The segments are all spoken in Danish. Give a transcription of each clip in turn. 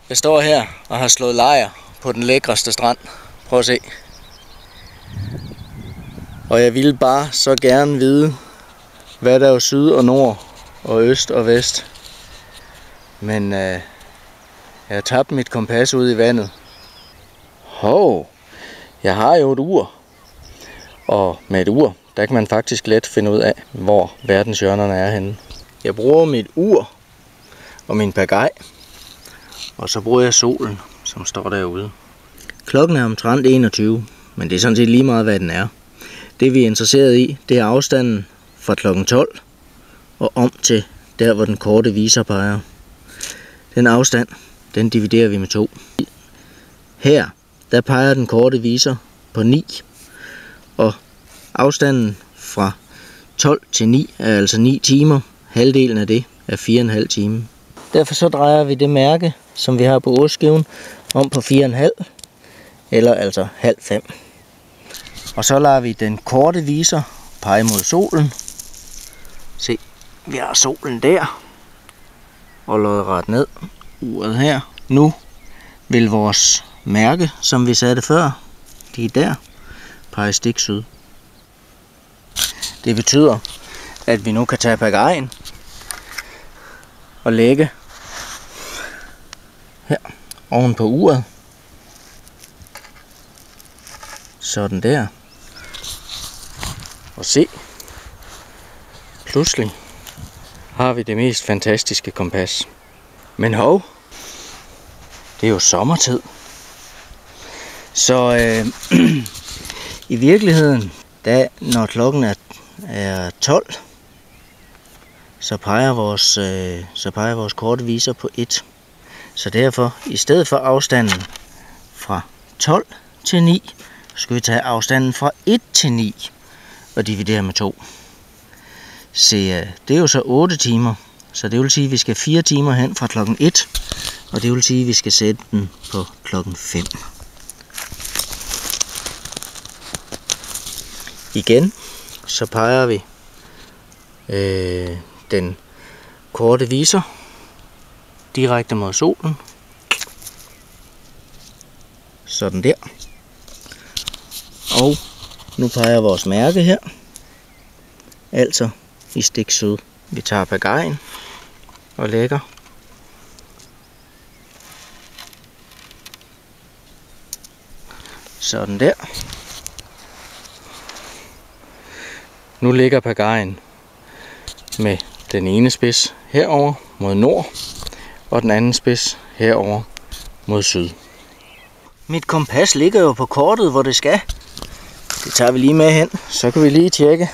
Jeg står her og har slået lejr på den lækreste strand. Prøv at se. Og jeg ville bare så gerne vide, hvad der er syd og nord og øst og vest. Men jeg har tabt mit kompas ude i vandet. Hov, jeg har jo et ur. Og med et ur, der kan man faktisk let finde ud af, hvor verdenshjørnerne er henne. Jeg bruger mit ur og min pagaj. Og så bruger jeg solen, som står derude. Klokken er omtrent 21, men det er sådan set lige meget, hvad den er. Det vi er interesseret i, det er afstanden fra klokken 12 og om til der, hvor den korte viser peger. Den afstand, den dividerer vi med 2. Her, der peger den korte viser på 9, og afstanden fra 12 til 9 er altså 9 timer. Halvdelen af det er 4,5 timer. Derfor så drejer vi det mærke, som vi har på årsskiven, om på 4,5, eller altså halv 5. Og så lader vi den korte viser pege mod solen. Se, vi har solen der, og lodret ned, uret her. Nu vil vores mærke, som vi satte før, de er der, pege stik syd. Det betyder, at vi nu kan tage pagajen og lægge her oven på uret. Sådan der. Og se, pludselig har vi det mest fantastiske kompas. Men hov, det er jo sommertid. Så i virkeligheden, når klokken er 12, så peger vores korte viser på 1. Så derfor, i stedet for afstanden fra 12 til 9, skal vi tage afstanden fra 1 til 9 og dividere med 2. Se, det er jo så 8 timer, så det vil sige, at vi skal 4 timer hen fra klokken 1, og det vil sige, at vi skal sætte den på klokken 5. Igen, så peger vi den korte viser direkte mod solen. Sådan der. Og nu peger vores mærke her. Altså i stik syd. Vi tager pagajen og lægger. Sådan der. Nu ligger pagajen med den ene spids herover mod nord, og den anden spids herover mod syd. Mit kompas ligger jo på kortet, hvor det skal. Det tager vi lige med hen, så kan vi lige tjekke.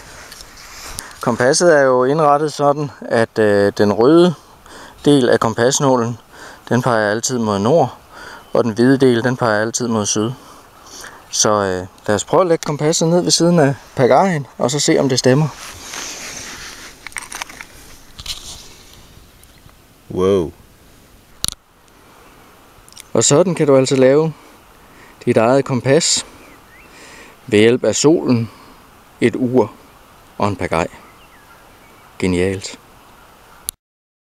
Kompasset er jo indrettet sådan, at den røde del af kompasnålen, den peger altid mod nord, og den hvide del, den peger altid mod syd. Så lad os prøve at lægge kompasset ned ved siden af pagajen, og så se om det stemmer. Wow. Og sådan kan du altså lave dit eget kompas ved hjælp af solen, et ur og en pagaj. Genialt.